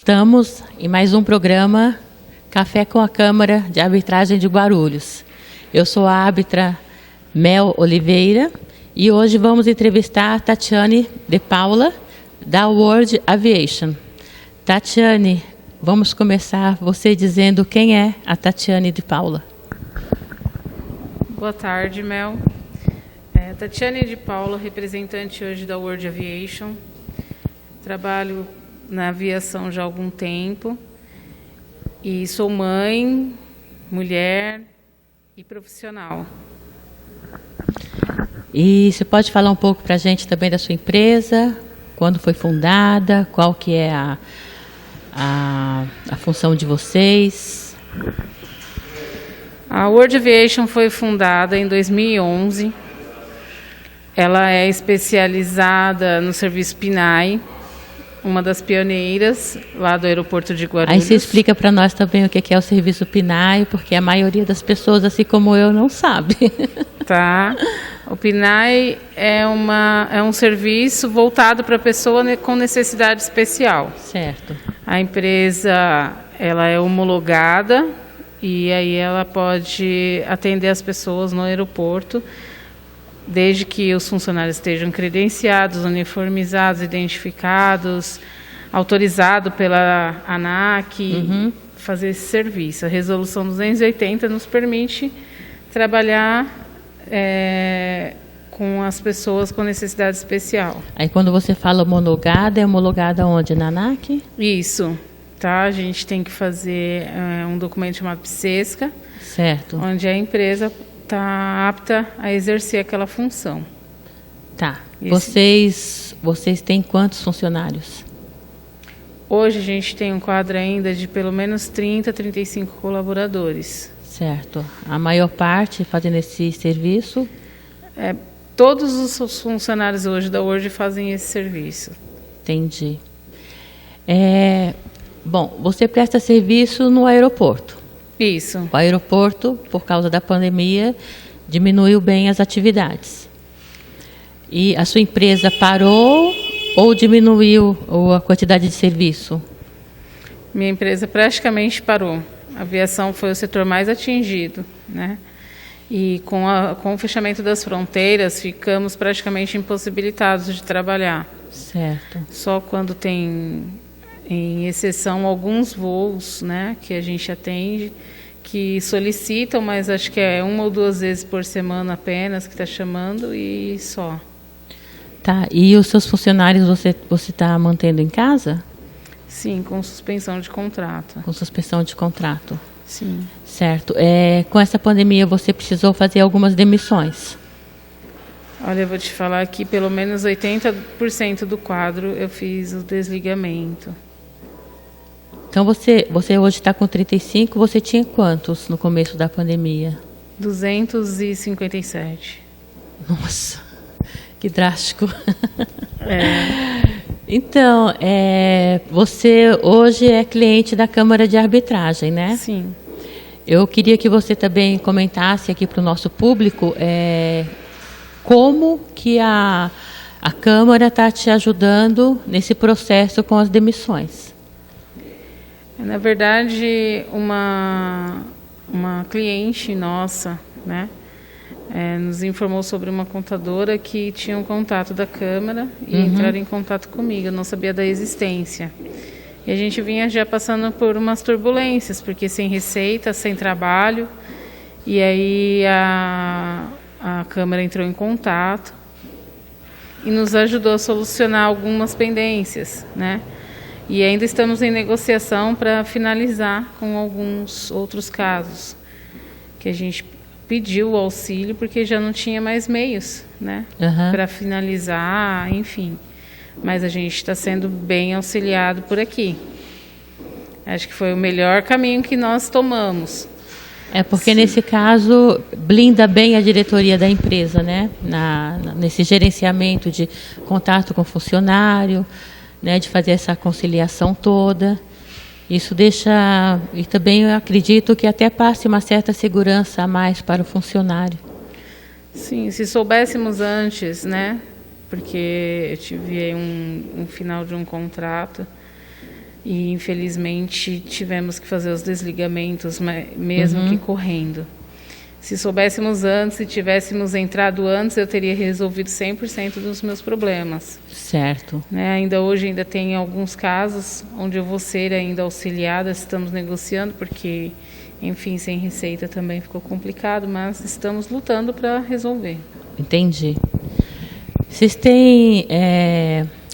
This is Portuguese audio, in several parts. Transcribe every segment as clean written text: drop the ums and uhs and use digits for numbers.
Estamos em mais um programa Café com a Câmara de Arbitragem de Guarulhos. Eu sou a árbitra Mel Oliveira e hoje vamos entrevistar a Tatiane de Paula, da World Aviation. Tatiane, vamos começar você dizendo quem é a Tatiane de Paula. Boa tarde, Mel. Tatiane de Paula, representante hoje da World Aviation. Trabalho na aviação já há algum tempo e sou mãe, mulher e profissional. E você pode falar um pouco para a gente também da sua empresa, quando foi fundada, qual que é a função de vocês? A World Aviation foi fundada em 2011. Ela é especializada no serviço PNAE, uma das pioneiras lá do aeroporto de Guarulhos. Aí você explica para nós também o que é o serviço PNAE, porque a maioria das pessoas, assim como eu, não sabe. Tá. O PNAE é um serviço voltado para a pessoa com necessidade especial. Certo. A empresa ela é homologada e aí ela pode atender as pessoas no aeroporto, desde que os funcionários estejam credenciados, uniformizados, identificados, autorizados pela ANAC, fazer esse serviço. A Resolução 280 nos permite trabalhar com as pessoas com necessidade especial. Aí quando você fala homologada, é homologada onde? Na ANAC? Isso. Tá? A gente tem que fazer um documento chamado PSESCA, certo, onde a empresa está apta a exercer aquela função. Tá. Vocês têm quantos funcionários? Hoje a gente tem um quadro ainda de pelo menos 30, 35 colaboradores. Certo. A maior parte fazendo esse serviço? Todos os funcionários hoje da World fazem esse serviço. Entendi. Bom, você presta serviço no aeroporto. Isso. O aeroporto, por causa da pandemia, diminuiu bem as atividades. E a sua empresa parou ou diminuiu a quantidade de serviço? Minha empresa praticamente parou. A aviação foi o setor mais atingido, né? E com o fechamento das fronteiras, ficamos praticamente impossibilitados de trabalhar. Certo. Só quando tem, em exceção, alguns voos, né, que a gente atende, que solicitam, mas acho que é 1 ou 2 vezes por semana apenas que está chamando e só. Tá. E os seus funcionários você está mantendo em casa? Sim, com suspensão de contrato. Com suspensão de contrato. Sim. Certo. Com essa pandemia você precisou fazer algumas demissões? Olha, eu vou te falar que pelo menos 80% do quadro eu fiz o desligamento. Então você hoje está com 35, você tinha quantos no começo da pandemia? 257. Nossa, que drástico. Então, você hoje é cliente da Câmara de Arbitragem, né? Sim. Eu queria que você também comentasse aqui para o nosso público como que a Câmara está te ajudando nesse processo com as demissões. Na verdade, uma cliente nossa, né, nos informou sobre uma contadora que tinha um contato da Câmara e entraram em contato comigo. Eu não sabia da existência. E a gente vinha já passando por umas turbulências, porque sem receita, sem trabalho. E aí a Câmara entrou em contato e nos ajudou a solucionar algumas pendências, né? E ainda estamos em negociação para finalizar com alguns outros casos que a gente pediu o auxílio porque já não tinha mais meios, né, para finalizar, enfim. Mas a gente está sendo bem auxiliado por aqui. Acho que foi o melhor caminho que nós tomamos. Porque nesse caso blinda bem a diretoria da empresa, né? Nesse gerenciamento de contato com o funcionário, né? De fazer essa conciliação toda. Isso deixa, e também eu acredito que até passe uma certa segurança a mais para o funcionário. Sim, se soubéssemos antes, né? Porque eu tive um final de um contrato e infelizmente tivemos que fazer os desligamentos, mesmo que correndo. Se soubéssemos antes, se tivéssemos entrado antes, eu teria resolvido 100% dos meus problemas. Certo. Né? Ainda hoje ainda tem alguns casos onde eu vou ser ainda auxiliada, estamos negociando, porque, enfim, sem receita também ficou complicado, mas estamos lutando para resolver. Entendi. Vocês têm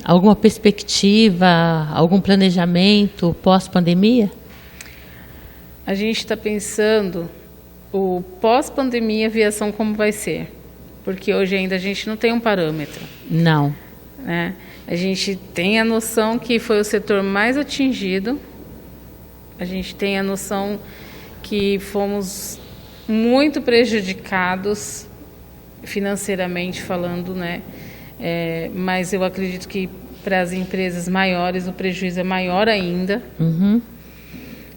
alguma perspectiva, algum planejamento pós-pandemia? A gente está pensando o pós-pandemia, aviação como vai ser, porque hoje ainda a gente não tem um parâmetro. Não. Né? A gente tem a noção que foi o setor mais atingido, a gente tem a noção que fomos muito prejudicados financeiramente falando, né? Mas eu acredito que para as empresas maiores o prejuízo é maior ainda.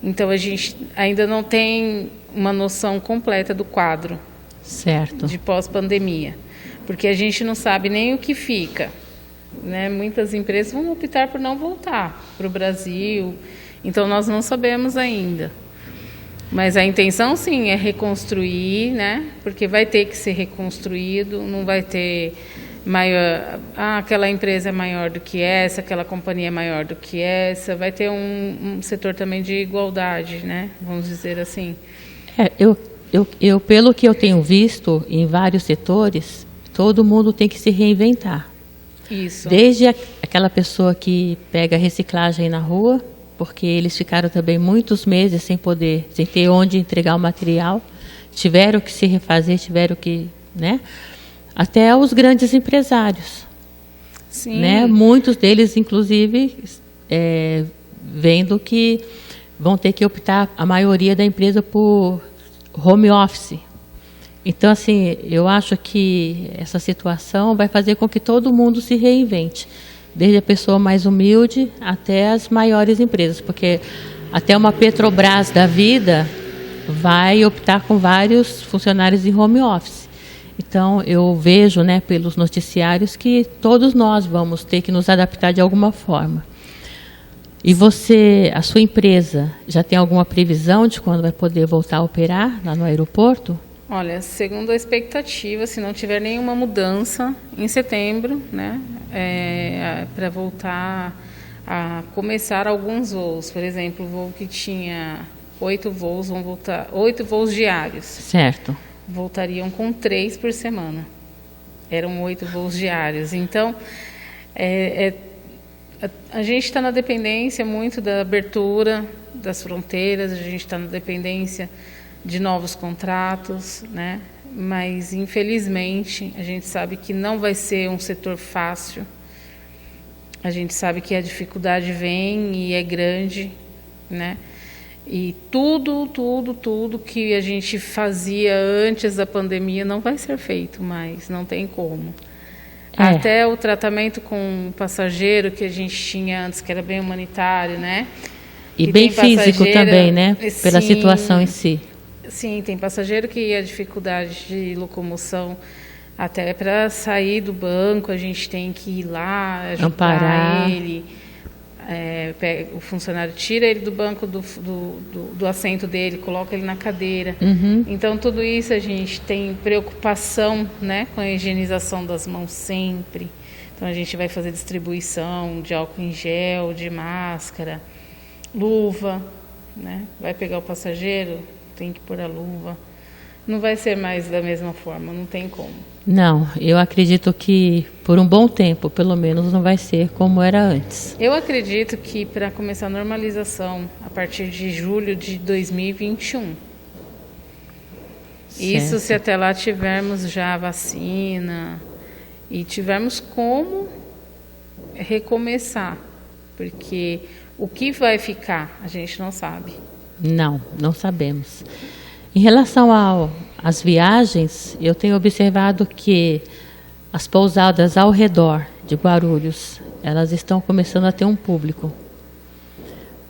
Então a gente ainda não tem uma noção completa do quadro, certo, de pós-pandemia, porque a gente não sabe nem o que fica, né? Muitas empresas vão optar por não voltar para o Brasil, então nós não sabemos ainda. Mas a intenção, sim, é reconstruir, né? Porque vai ter que ser reconstruído, não vai ter maior... aquela empresa é maior do que essa, aquela companhia é maior do que essa. Vai ter um setor também de igualdade, né? Vamos dizer assim. Eu, pelo que eu tenho visto em vários setores, todo mundo tem que se reinventar. Isso. Desde aquela pessoa que pega reciclagem na rua, porque eles ficaram também muitos meses sem ter onde entregar o material, tiveram que se refazer, tiveram que, né? Até os grandes empresários. Sim. Né? Muitos deles, inclusive, vendo que vão ter que optar, a maioria da empresa, por home office. Então, assim, eu acho que essa situação vai fazer com que todo mundo se reinvente, desde a pessoa mais humilde até as maiores empresas, porque até uma Petrobras da vida vai optar com vários funcionários em home office. Então, eu vejo, né, pelos noticiários que todos nós vamos ter que nos adaptar de alguma forma. E você, a sua empresa, já tem alguma previsão de quando vai poder voltar a operar lá no aeroporto? Olha, segundo a expectativa, se não tiver nenhuma mudança, em setembro, né, para voltar a começar alguns voos. Por exemplo, o voo que tinha 8 voos, vão voltar 8 voos diários. Certo. Voltariam com 3 por semana. Eram 8 voos diários. Então, a gente está na dependência muito da abertura das fronteiras, a gente está na dependência de novos contratos, né? Mas, infelizmente, a gente sabe que não vai ser um setor fácil. A gente sabe que a dificuldade vem e é grande, né? E tudo que a gente fazia antes da pandemia não vai ser feito mais, não tem como. Até o tratamento com o passageiro que a gente tinha antes, que era bem humanitário, né? E bem físico também, né? Pela situação em si. Sim, tem passageiro que a dificuldade de locomoção, até para sair do banco, a gente tem que ir lá, ajudar amparar ele. O funcionário tira ele do banco do assento dele, coloca ele na cadeira. Então, tudo isso a gente tem preocupação, né, com a higienização das mãos sempre. Então, a gente vai fazer distribuição de álcool em gel, de máscara, luva, né? Vai pegar o passageiro, tem que pôr a luva. Não vai ser mais da mesma forma, não tem como. Não, eu acredito que por um bom tempo, pelo menos, não vai ser como era antes. Eu acredito que para começar a normalização, a partir de julho de 2021. Certo. Isso se até lá tivermos já a vacina e tivermos como recomeçar, porque o que vai ficar, a gente não sabe. Não sabemos. Em relação às viagens, eu tenho observado que as pousadas ao redor de Guarulhos, elas estão começando a ter um público,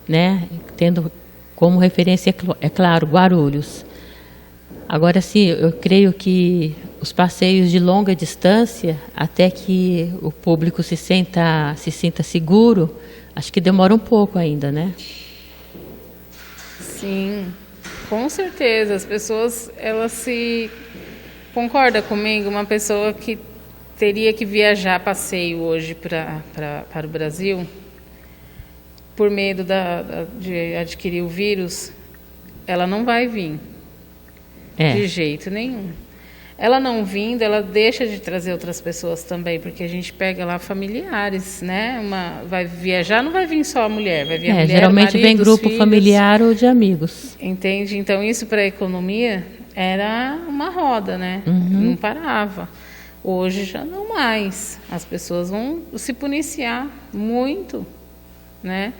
né? Tendo como referência, é claro, Guarulhos. Agora sim, eu creio que os passeios de longa distância, até que o público se sinta seguro, Acho que demora um pouco ainda, né? Sim, com certeza. As pessoas, elas se... Concorda comigo? Uma pessoa que teria que viajar a passeio hoje para o Brasil, por medo de adquirir o vírus, ela não vai vir. De jeito nenhum. Ela não vindo, ela deixa de trazer outras pessoas também, porque a gente pega lá familiares, né? Vai viajar, não vai vir só a mulher, vai vir a mulher, geralmente marido, vem grupo filhos, familiar ou de amigos. Entende? Então, isso para a economia era uma roda, né? Não parava. Hoje já não mais. As pessoas vão se puniciar muito, né?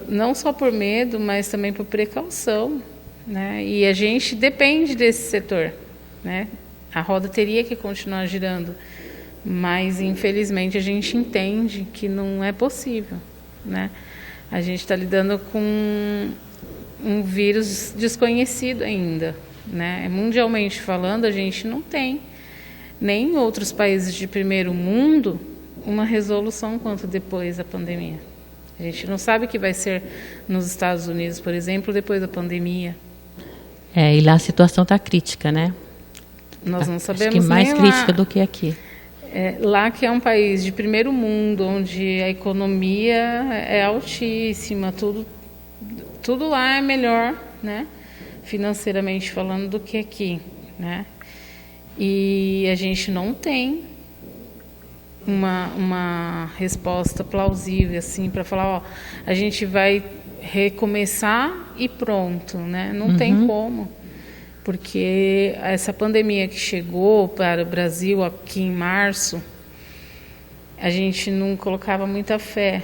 Não só por medo, mas também por precaução, né? E a gente depende desse setor, né? A roda teria que continuar girando, mas infelizmente a gente entende que não é possível, né? A gente está lidando com um vírus desconhecido ainda, né? Mundialmente falando, a gente não tem, nem em outros países de primeiro mundo, uma resolução quanto depois da pandemia. A gente não sabe o que vai ser nos Estados Unidos, por exemplo, depois da pandemia. E lá a situação está crítica, né? Nós não sabemos. Acho que mais nem crítica lá, do que aqui. Lá que é um país de primeiro mundo, onde a economia é altíssima, tudo lá é melhor, né? Financeiramente falando, do que aqui, né? E a gente não tem uma resposta plausível assim para falar, ó, a gente vai recomeçar e pronto, né? Não tem como, porque essa pandemia que chegou para o Brasil aqui em março, a gente não colocava muita fé.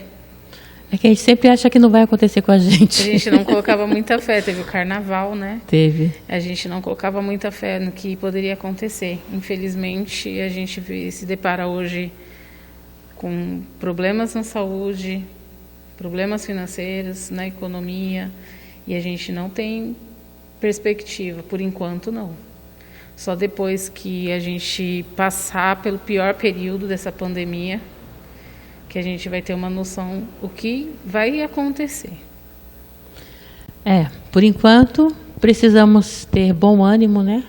É que a gente sempre acha que não vai acontecer com a gente. A gente não colocava muita fé. Teve o carnaval, né? Teve. A gente não colocava muita fé no que poderia acontecer. Infelizmente, a gente se depara hoje com problemas na saúde, problemas financeiros, na economia, e a gente não tem perspectiva, por enquanto não. Só depois que a gente passar pelo pior período dessa pandemia, que a gente vai ter uma noção do que vai acontecer. Por enquanto, precisamos ter bom ânimo, né?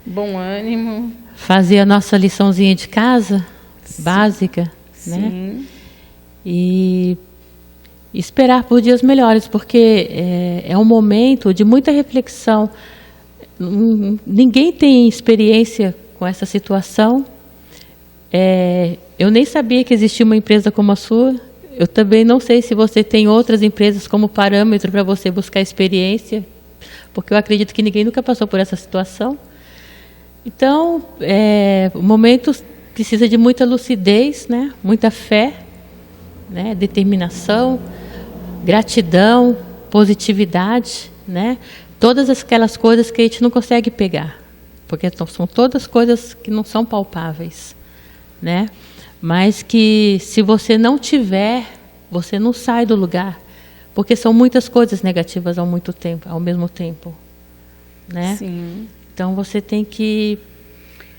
Bom ânimo. Fazer a nossa liçãozinha de casa, básica, Sim. né? E esperar por dias melhores, porque é um momento de muita reflexão. Ninguém tem experiência com essa situação. Eu nem sabia que existia uma empresa como a sua. Eu também não sei se você tem outras empresas como parâmetro para você buscar experiência, porque eu acredito que ninguém nunca passou por essa situação. Então, o momento precisa de muita lucidez, né? Muita fé, né? Determinação, gratidão, positividade, né? Todas aquelas coisas que a gente não consegue pegar, porque são todas coisas que não são palpáveis, né? Mas que se você não tiver, você não sai do lugar, porque são muitas coisas negativas ao mesmo tempo, né? Sim. Então você tem que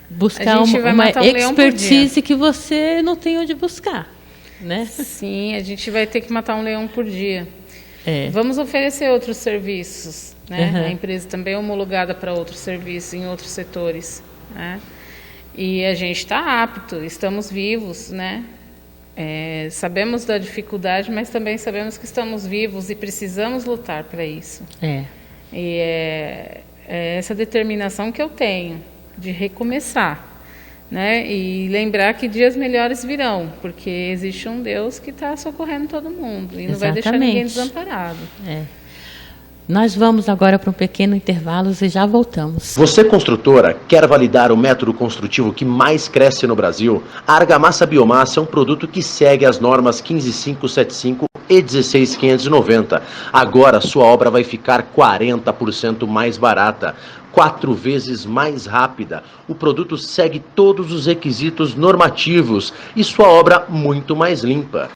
buscar uma expertise que você não tem onde buscar, né? Sim, a gente vai ter que matar um leão por dia. Vamos oferecer outros serviços, né? A empresa também é homologada para outros serviços em outros setores, né? E a gente está apto, estamos vivos, né? Sabemos da dificuldade, mas também sabemos que estamos vivos e precisamos lutar para isso. E é essa determinação que eu tenho de recomeçar, né? E lembrar que dias melhores virão, porque existe um Deus que está socorrendo todo mundo e não vai deixar ninguém desamparado. Nós vamos agora para um pequeno intervalo e já voltamos. Você, construtora, quer validar o método construtivo que mais cresce no Brasil? A Argamassa Biomassa é um produto que segue as normas 15575 e 16590. Agora sua obra vai ficar 40% mais barata, 4 vezes mais rápida. O produto segue todos os requisitos normativos e sua obra muito mais limpa.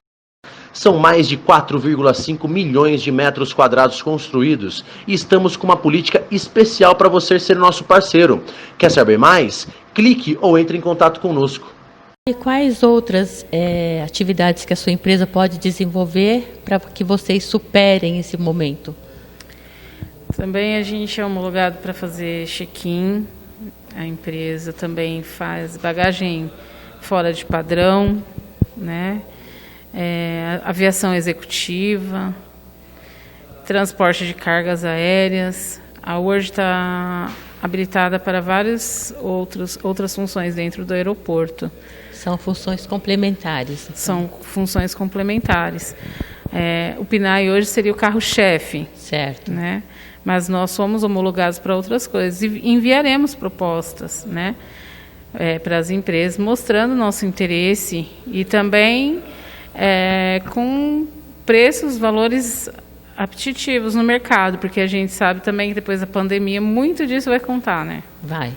São mais de 4,5 milhões de metros quadrados construídos e estamos com uma política especial para você ser nosso parceiro. Quer saber mais? Clique ou entre em contato conosco. E quais outras atividades que a sua empresa pode desenvolver para que vocês superem esse momento? Também a gente é homologado para fazer check-in. A empresa também faz bagagem fora de padrão, né? Aviação executiva, transporte de cargas aéreas. A Word está habilitada para várias outras funções dentro do aeroporto. São funções complementares. Então. São funções complementares. O PNAE hoje seria o carro-chefe. Certo. Né? Mas nós somos homologados para outras coisas e enviaremos propostas, né, para as empresas, mostrando nosso interesse e também com preços, valores apetitivos no mercado, porque a gente sabe também que depois da pandemia muito disso vai contar, né? Vai.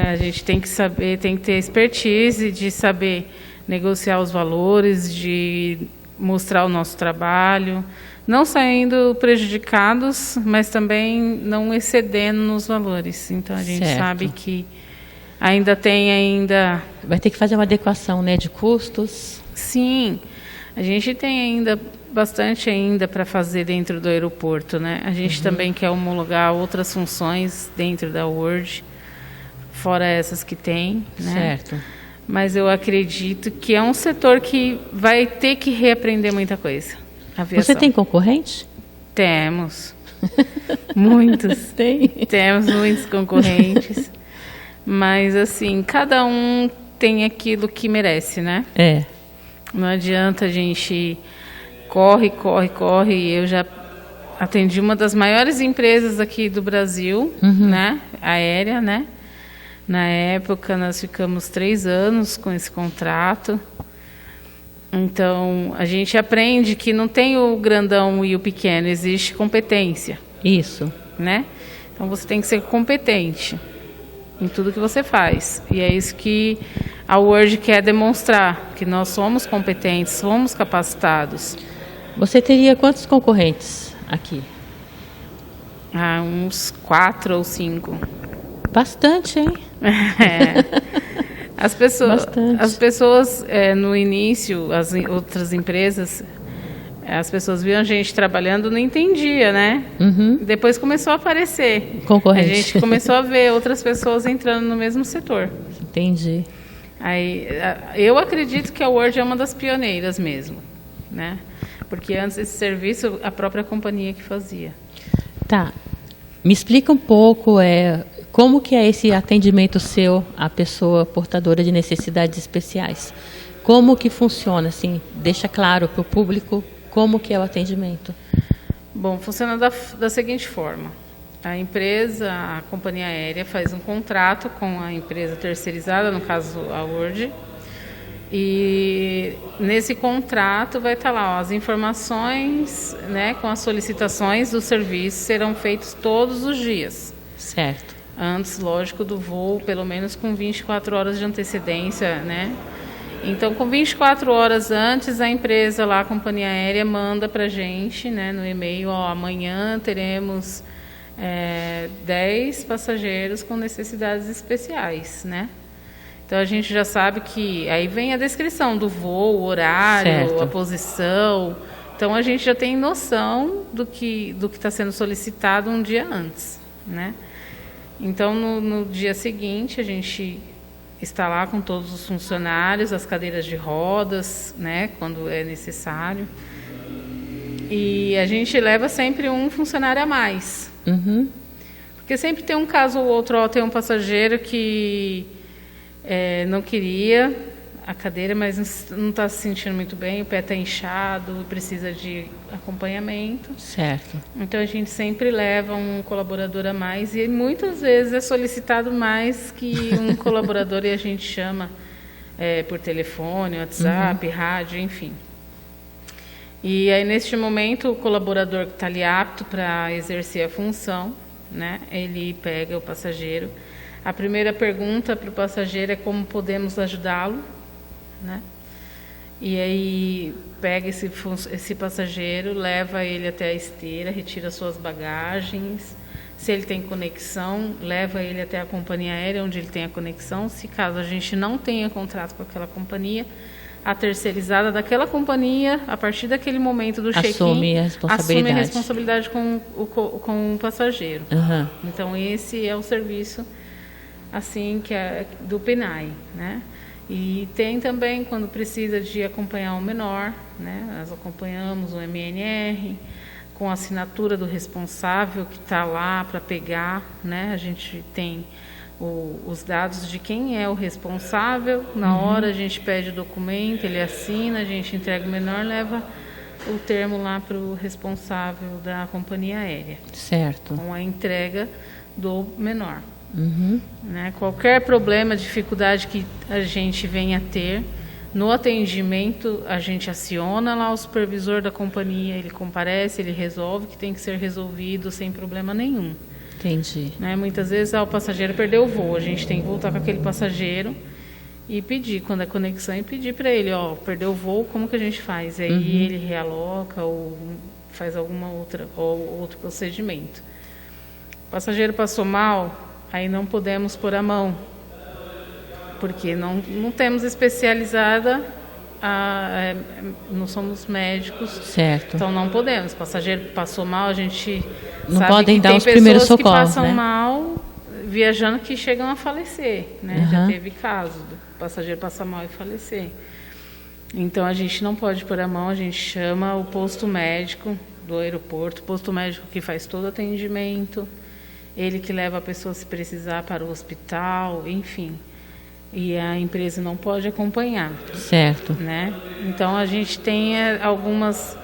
A gente tem que saber, tem que ter expertise de saber negociar os valores, de mostrar o nosso trabalho, não saindo prejudicados, mas também não excedendo nos valores. Então a gente sabe que vai ter que fazer uma adequação, né, de custos. Sim, a gente tem ainda bastante para fazer dentro do aeroporto, né? A gente também quer homologar outras funções dentro da Word, fora essas que tem, né? Certo. Mas eu acredito que é um setor que vai ter que reaprender muita coisa. Aviação. Você tem concorrente? Temos. Muitos. Temos muitos concorrentes. Mas, assim, cada um tem aquilo que merece, né? Não adianta a gente corre. Eu já atendi uma das maiores empresas aqui do Brasil, né? Aérea, né? Na época, nós ficamos 3 anos com esse contrato. Então, a gente aprende que não tem o grandão e o pequeno, existe competência. Isso. Né? Então, você tem que ser competente em tudo que você faz. E é isso que a Word quer demonstrar, que nós somos competentes, somos capacitados. Você teria quantos concorrentes aqui? Uns 4 ou 5. Bastante, hein? As pessoas no início, as outras empresas, as pessoas viam a gente trabalhando, não entendia, né? Depois começou a aparecer. Concorrente. A gente começou a ver outras pessoas entrando no mesmo setor. Entendi. Aí, eu acredito que a Word é uma das pioneiras mesmo, né? Porque antes desse serviço, a própria companhia que fazia. Tá. Me explica um pouco como que é esse atendimento seu à pessoa portadora de necessidades especiais. Como que funciona, assim? Deixa claro para o público como que é o atendimento. Bom, funciona da seguinte forma. A companhia aérea faz um contrato com a empresa terceirizada, no caso a Word, e nesse contrato vai estar lá as informações, né, com as solicitações do serviço serão feitos todos os dias. Certo. Antes, lógico, do voo, pelo menos com 24 horas de antecedência, né? Então, com 24 horas antes, a empresa lá, a companhia aérea, manda para a gente, né, no e-mail, amanhã teremos 10 passageiros com necessidades especiais, né? Então, a gente já sabe que... Aí vem a descrição do voo, o horário, certo, a posição. Então, a gente já tem noção do que está sendo solicitado um dia antes, né? Então, no dia seguinte, a gente está lá com todos os funcionários, as cadeiras de rodas, né, quando é necessário. E a gente leva sempre um funcionário a mais. Porque sempre tem um caso ou outro, tem um passageiro que não queria a cadeira, mas não está se sentindo muito bem, o pé está inchado, precisa de acompanhamento. Certo. Então, a gente sempre leva um colaborador a mais e muitas vezes é solicitado mais que um colaborador e a gente chama por telefone, WhatsApp, rádio, enfim. E aí, neste momento, o colaborador que está ali apto para exercer a função, né, ele pega o passageiro. A primeira pergunta para o passageiro é como podemos ajudá-lo, né? E aí pega esse passageiro, leva ele até a esteira, retira suas bagagens, Se ele tem conexão, leva ele até a companhia aérea onde ele tem a conexão. Se caso a gente não tenha contrato com aquela companhia, a terceirizada daquela companhia, a partir daquele momento do check-in, assume a responsabilidade com o passageiro. Uhum. Então, esse é o serviço assim, que é do PNAE, né? E tem também, quando precisa de acompanhar o menor, né? Nós acompanhamos o MNR, com a assinatura do responsável que está lá para pegar, né? A gente tem os dados de quem é o responsável. Na hora a gente pede o documento, ele assina, a gente entrega o menor, leva o termo lá para o responsável da companhia aérea. Certo. Com a entrega do menor. Uhum. Né? Qualquer problema, dificuldade que a gente venha a ter, no atendimento a gente aciona lá o supervisor da companhia, ele comparece, ele resolve o que tem que ser resolvido sem problema nenhum. Entendi. Né? Muitas vezes o passageiro perdeu o voo, a gente tem que voltar com aquele passageiro e pedir, quando é conexão, e pedir para ele, perdeu o voo, como que a gente faz? Aí ele realoca ou faz alguma outro procedimento. O passageiro passou mal, aí não podemos pôr a mão, porque não temos especializada, não somos médicos, certo. Então não podemos. O passageiro passou mal, a gente não sabe podem que dar tem os primeiros socorros, pessoas que passam né? mal viajando que chegam a falecer, né? Já teve caso do passageiro passar mal e falecer. Então a gente não pode pôr a mão, a gente chama o posto médico do aeroporto, o posto médico que faz todo o atendimento, ele que leva a pessoa, se precisar, para o hospital, enfim. E a empresa não pode acompanhar. Certo. Né? Então, a gente tem algumas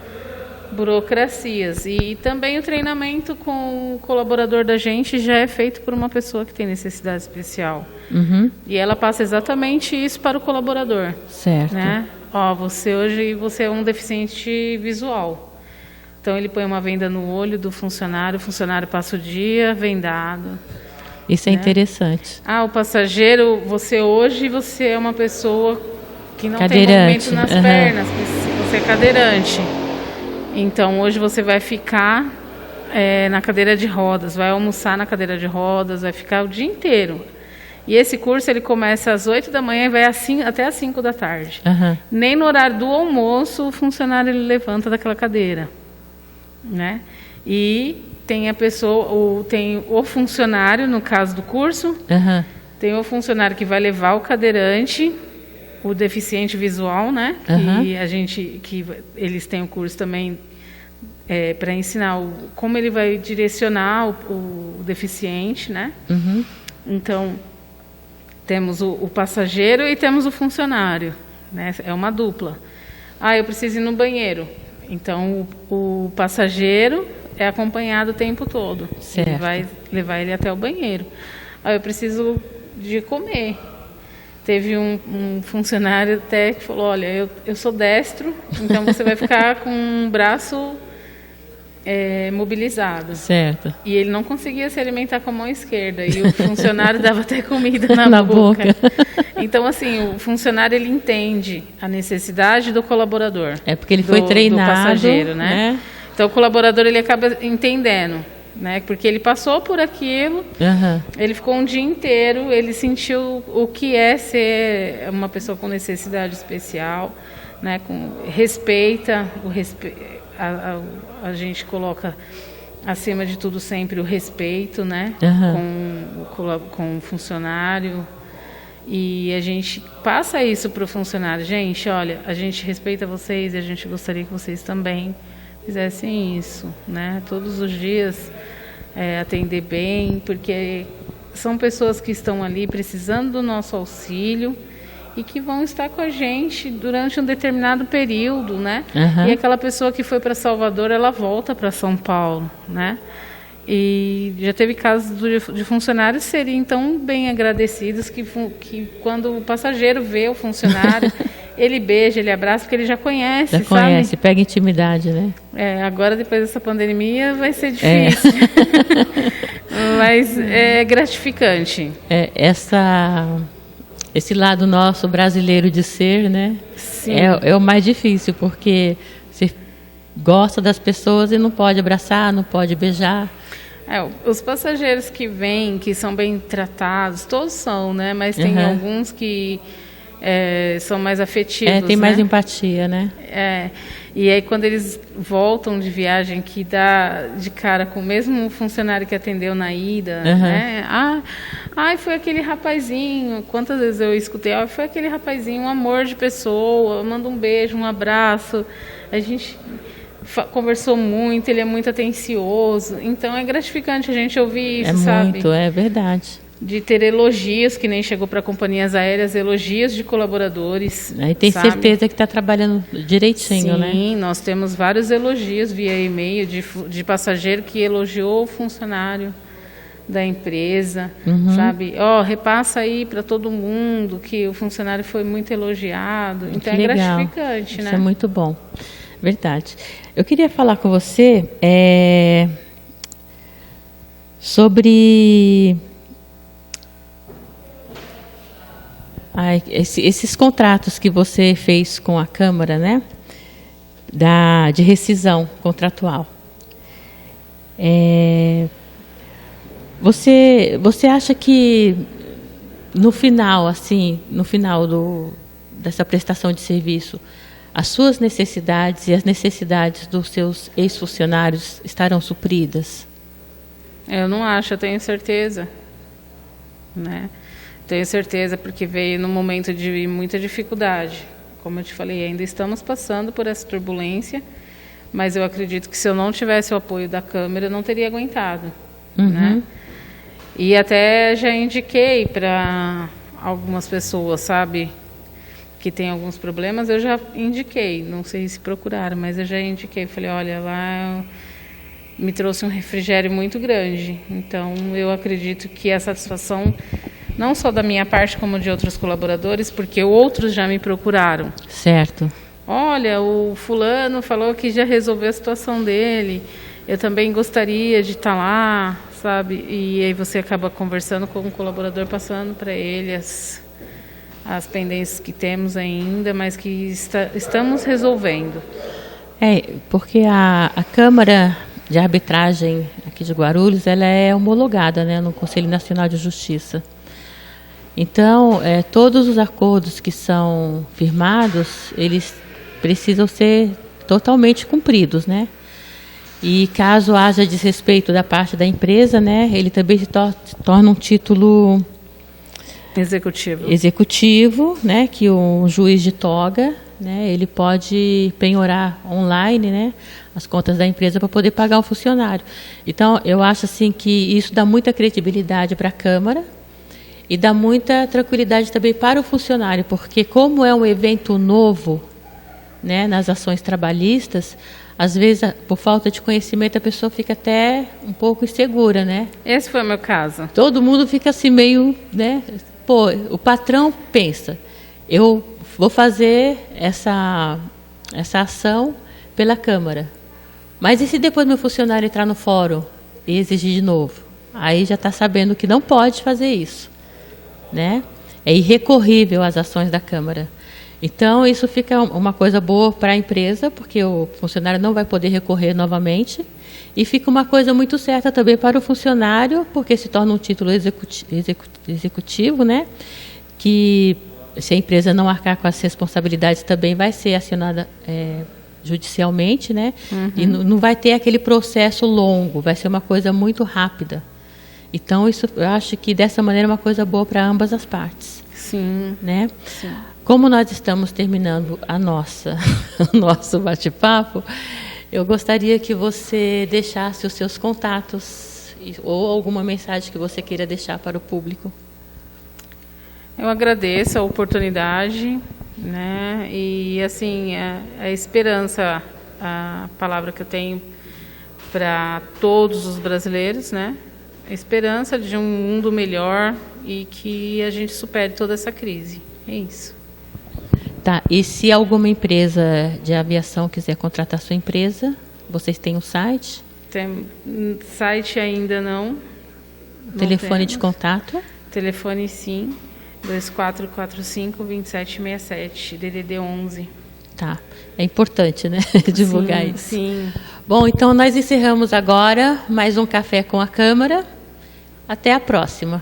burocracias. E também o treinamento com o colaborador da gente já é feito por uma pessoa que tem necessidade especial. Uhum. E ela passa exatamente isso para o colaborador. Certo. Né? Você é um deficiente visual. Então, ele põe uma venda no olho do funcionário, o funcionário passa o dia vendado. Isso é interessante. O passageiro, você é uma pessoa que não cadeirante. Tem movimento nas pernas, você é cadeirante. Então, hoje você vai ficar na cadeira de rodas, vai almoçar na cadeira de rodas, vai ficar o dia inteiro. E esse curso ele começa às 8 da manhã e vai até às 5 da tarde. Nem no horário do almoço o funcionário ele levanta daquela cadeira. Né? E tem tem o funcionário, no caso do curso, tem o funcionário que vai levar o cadeirante, o deficiente visual, né? Que eles têm o curso também para ensinar como ele vai direcionar o deficiente, né? Então, temos o passageiro e temos o funcionário, né? É uma dupla. Eu preciso ir no banheiro. Então, o passageiro é acompanhado o tempo todo. Certo. Ele vai levar ele até o banheiro. Eu preciso de comer. Teve um funcionário até que falou, olha, eu sou destro, então você vai ficar com um braço mobilizado. Certo. E ele não conseguia se alimentar com a mão esquerda. E o funcionário dava até comida na boca. Então, assim, o funcionário ele entende a necessidade do colaborador. É porque ele foi treinado, do passageiro, né? Então, o colaborador ele acaba entendendo, né? Porque ele passou por aquilo, ele ficou um dia inteiro, ele sentiu o que é ser uma pessoa com necessidade especial, né? Respeita a gente coloca acima de tudo sempre o respeito, né? Com o funcionário. E a gente passa isso para o funcionário. Gente, olha, a gente respeita vocês e a gente gostaria que vocês também fizessem isso, né? Todos os dias atender bem, porque são pessoas que estão ali precisando do nosso auxílio e que vão estar com a gente durante um determinado período, né? E aquela pessoa que foi para Salvador, ela volta para São Paulo, né? E já teve casos de funcionários serem tão bem agradecidos que quando o passageiro vê o funcionário, ele beija, ele abraça, porque ele já conhece, Já conhece, pega intimidade, né? Agora, depois dessa pandemia, vai ser difícil. Mas é gratificante. Esse lado nosso brasileiro de ser, né? Sim. É o mais difícil, porque você gosta das pessoas e não pode abraçar, não pode beijar. Os passageiros que vêm, que são bem tratados, todos são, né? Mas tem alguns que são mais afetivos, tem mais né? empatia, né? E aí quando eles voltam de viagem, que dá de cara com o mesmo funcionário que atendeu na ida, né? Foi aquele rapazinho. Quantas vezes eu escutei, foi aquele rapazinho, um amor de pessoa, manda um beijo, um abraço. A gente conversou muito, ele é muito atencioso. Então é gratificante a gente ouvir isso, sabe? É verdade. De ter elogios, que nem chegou para companhias aéreas, elogios de colaboradores. Aí tem certeza que está trabalhando direitinho, né? Sim, nós temos vários elogios via e-mail de passageiro que elogiou o funcionário da empresa, sabe? Repassa aí para todo mundo que o funcionário foi muito elogiado. Então é gratificante, né? Isso é muito bom. Verdade. Eu queria falar com você sobre esses contratos que você fez com a Câmara, né? De rescisão contratual. Você acha que no final dessa prestação de serviço, as suas necessidades e as necessidades dos seus ex-funcionários estarão supridas? Eu não acho, eu tenho certeza, né? Tenho certeza, porque veio num momento de muita dificuldade. Como eu te falei, ainda estamos passando por essa turbulência, mas eu acredito que se eu não tivesse o apoio da Câmara, eu não teria aguentado, né? E até já indiquei para algumas pessoas, sabe, que tem alguns problemas, eu já indiquei, não sei se procuraram, mas eu já indiquei, falei, olha, lá me trouxe um refrigério muito grande. Então, eu acredito que a satisfação, não só da minha parte, como de outros colaboradores, porque outros já me procuraram. Certo. Olha, o fulano falou que já resolveu a situação dele, eu também gostaria de estar lá, sabe? E aí você acaba conversando com um colaborador, passando para ele as pendências que temos ainda, mas que estamos resolvendo. Porque a Câmara de Arbitragem aqui de Guarulhos, ela é homologada, né, no Conselho Nacional de Justiça. Então, todos os acordos que são firmados, eles precisam ser totalmente cumpridos, né? E caso haja desrespeito da parte da empresa, né, ele também se torna um título executivo, né, que o juiz de toga, né, ele pode penhorar online, né, as contas da empresa para poder pagar o funcionário. Então, eu acho assim que isso dá muita credibilidade para a Câmara e dá muita tranquilidade também para o funcionário, porque como é um evento novo, né, nas ações trabalhistas, às vezes, por falta de conhecimento, a pessoa fica até um pouco insegura, né? Esse foi o meu caso. Todo mundo fica assim meio, né? Pô, o patrão pensa, eu vou fazer essa ação pela Câmara. Mas e se depois meu funcionário entrar no fórum e exigir de novo? Aí já está sabendo que não pode fazer isso, né? É irrecorrível as ações da Câmara. Então, isso fica uma coisa boa para a empresa, porque o funcionário não vai poder recorrer novamente. E fica uma coisa muito certa também para o funcionário, porque se torna um título executivo, né? Que se a empresa não arcar com as responsabilidades, também vai ser acionada judicialmente, né? E não vai ter aquele processo longo, vai ser uma coisa muito rápida. Então, isso eu acho que dessa maneira é uma coisa boa para ambas as partes. Sim. Né? Sim. Como nós estamos terminando o nosso bate-papo, eu gostaria que você deixasse os seus contatos ou alguma mensagem que você queira deixar para o público. Eu agradeço a oportunidade, né? E assim, a esperança, a palavra que eu tenho para todos os brasileiros, né? A esperança de um mundo melhor e que a gente supere toda essa crise. É isso. Tá, e se alguma empresa de aviação quiser contratar sua empresa, vocês têm um site? Tem site ainda não. Telefone de contato? Telefone sim, 2445-2767, DDD 11. Tá. É importante, né? Divulgar isso. Sim. Bom, então nós encerramos agora mais um Café com a Câmara. Até a próxima.